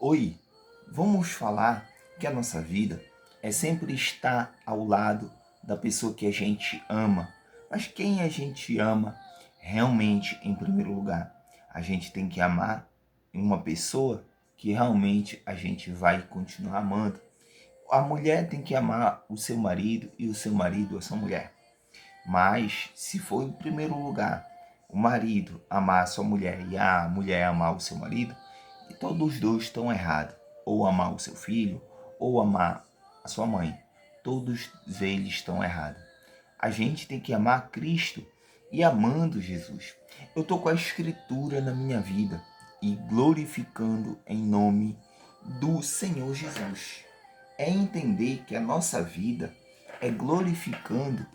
Oi, vamos falar que a nossa vida é sempre estar ao lado da pessoa que a gente ama. Mas quem a gente ama realmente em primeiro lugar? A gente tem que amar uma pessoa que realmente a gente vai continuar amando. A mulher tem que amar o seu marido e o seu marido a sua mulher. Mas se for em primeiro lugar o marido amar a sua mulher e a mulher amar o seu marido, e todos os dois estão errados. Ou amar o seu filho, ou amar a sua mãe. Todos eles estão errados. A gente tem que amar Cristo e amando Jesus. Eu estou com a Escritura na minha vida e glorificando em nome do Senhor Jesus. É entender que a nossa vida é glorificando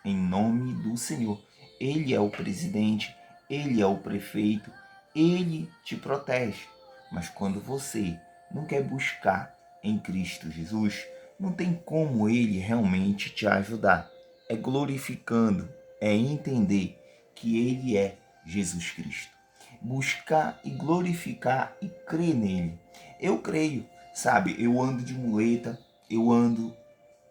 em nome do Senhor. Ele é o presidente, ele é o prefeito, ele te protege. Mas quando você não quer buscar em Cristo Jesus, não tem como ele realmente te ajudar. É glorificando, é entender que ele é Jesus Cristo. Buscar e glorificar e crer nele. Eu creio, sabe? Eu ando de muleta, eu ando,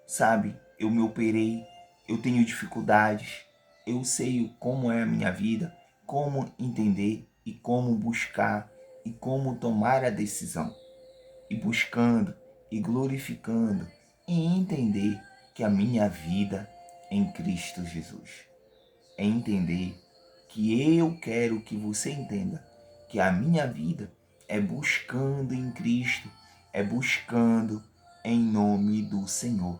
sabe? Eu me operei, eu tenho dificuldades, eu sei como é a minha vida, como entender e como buscar e como tomar a decisão. E buscando e glorificando e entender que a minha vida em Cristo Jesus. É entender que eu quero que você entenda que a minha vida é buscando em Cristo, é buscando em nome do Senhor.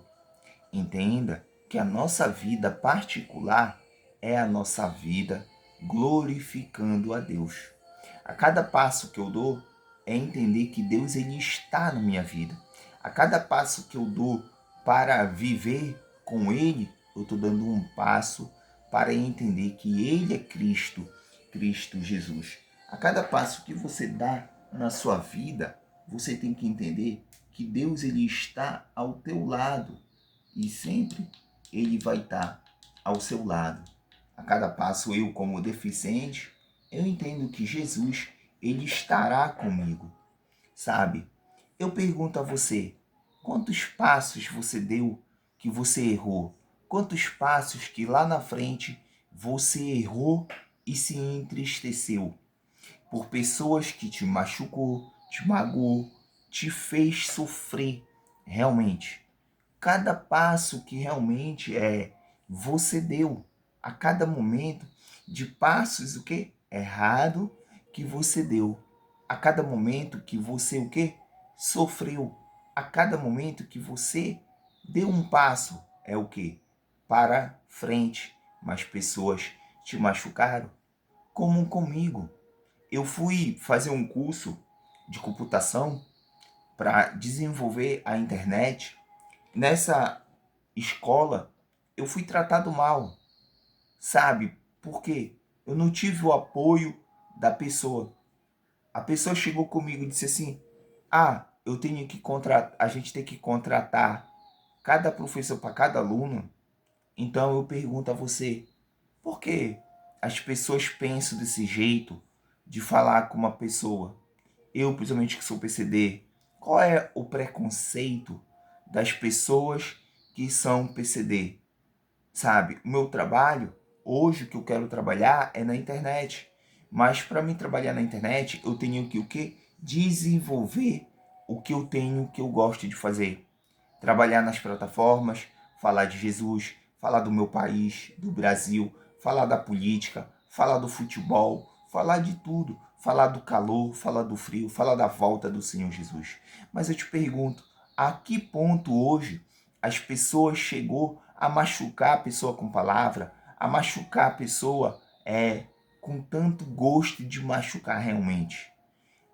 Entenda que a nossa vida particular é a nossa vida glorificando a Deus. A cada passo que eu dou é entender que Deus ele está na minha vida. A cada passo que eu dou para viver com Ele, eu estou dando um passo para entender que Ele é Cristo, Cristo Jesus. A cada passo que você dá na sua vida, você tem que entender que Deus ele está ao teu lado e sempre ele vai estar ao seu lado. A cada passo eu, como deficiente, eu entendo que Jesus ele estará comigo, sabe? Eu pergunto a você, quantos passos você deu que você errou? Quantos passos que lá na frente você errou e se entristeceu por pessoas que te machucou, te magoou, te fez sofrer realmente? Cada passo que realmente você deu, a cada momento de passos o que errado que você deu, a cada momento que você o que sofreu, a cada momento que você deu um passo é o que para frente, mas pessoas te machucaram, como comigo. Eu fui fazer um curso de computação para desenvolver a internet. Nessa escola, eu fui tratado mal, sabe? Porque eu não tive o apoio da pessoa. A pessoa chegou comigo e disse assim: "Ah, eu tenho que contratar, a gente tem que contratar cada professor para cada aluno". Então eu pergunto a você, por que as pessoas pensam desse jeito de falar com uma pessoa? Eu, principalmente que sou PCD, qual é o preconceito das pessoas que são PCD? Sabe, o meu trabalho, hoje o que eu quero trabalhar é na internet. Mas para mim trabalhar na internet, eu tenho que o quê? Desenvolver o que eu tenho, que eu gosto de fazer. Trabalhar nas plataformas, falar de Jesus, falar do meu país, do Brasil, falar da política, falar do futebol, falar de tudo, falar do calor, falar do frio, falar da volta do Senhor Jesus. Mas eu te pergunto, a que ponto hoje as pessoas chegou a machucar a pessoa com palavra, a machucar a pessoa com tanto gosto de machucar realmente?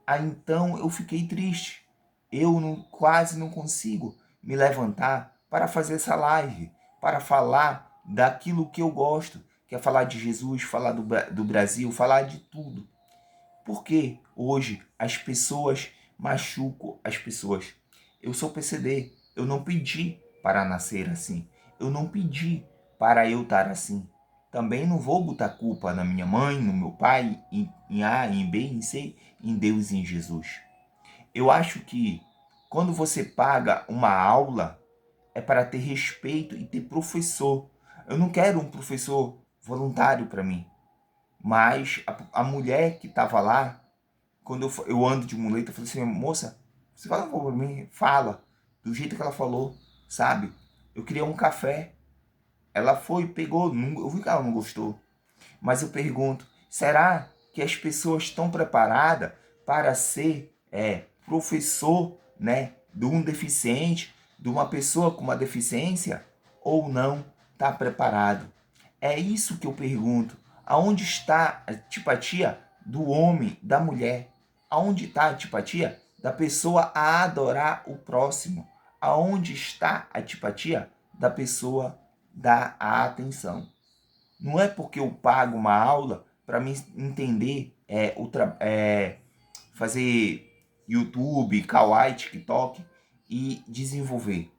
Aí então eu fiquei triste. Eu não, quase não consigo me levantar para fazer essa live, para falar daquilo que eu gosto, que é falar de Jesus, falar do Brasil, falar de tudo. Porque hoje as pessoas machucam as pessoas. Eu sou PCD, eu não pedi para nascer assim. Eu não pedi para eu estar assim. Também não vou botar culpa na minha mãe, no meu pai, em A, em B, em C, em Deus e em Jesus. Eu acho que quando você paga uma aula, é para ter respeito e ter professor. Eu não quero um professor voluntário para mim. Mas a mulher que estava lá, quando eu ando de muleta, eu falei assim, moça, você fala um pouco pra mim? Fala. Do jeito que ela falou, sabe? Eu queria um café. Ela foi, pegou, eu vi que ela não gostou. Mas eu pergunto, será que as pessoas estão preparadas para ser professor, né, de um deficiente, de uma pessoa com uma deficiência, ou não está preparado? É isso que eu pergunto. Aonde está a antipatia do homem, da mulher? Aonde está a antipatia da pessoa a adorar o próximo? Aonde está a antipatia da pessoa dar a atenção? Não é porque eu pago uma aula para me entender, fazer YouTube, Kawaii, TikTok e desenvolver.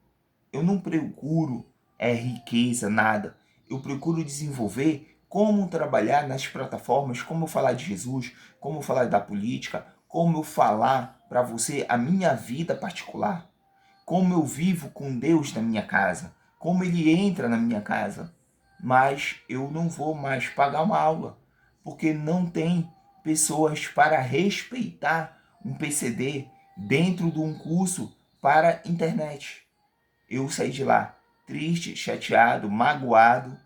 Eu não procuro riqueza, nada. Eu procuro desenvolver como trabalhar nas plataformas, como falar de Jesus, como falar da política, como eu falar para você a minha vida particular, como eu vivo com Deus na minha casa, como ele entra na minha casa. Mas eu não vou mais pagar uma aula, porque não tem pessoas para respeitar um PCD dentro de um curso para internet. Eu saí de lá triste, chateado, magoado,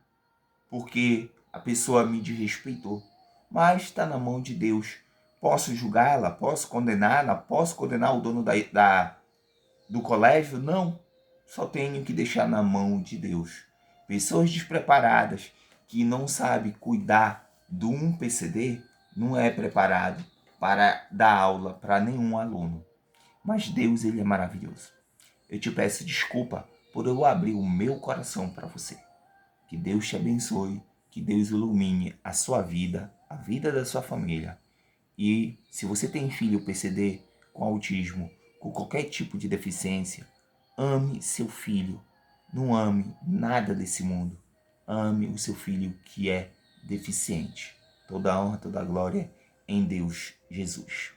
porque a pessoa me desrespeitou. Mas está na mão de Deus. Posso julgá-la? Posso condená-la? Posso condenar o dono do colégio? Não. Só tenho que deixar na mão de Deus. Pessoas despreparadas que não sabem cuidar de um PCD não é preparado para dar aula para nenhum aluno. Mas Deus, ele é maravilhoso. Eu te peço desculpa por eu abrir o meu coração para você. Que Deus te abençoe, que Deus ilumine a sua vida, a vida da sua família. E se você tem filho PCD, com autismo, com qualquer tipo de deficiência, ame seu filho. Não ame nada desse mundo. Ame o seu filho que é deficiente. Toda a honra, toda a glória em Deus Jesus.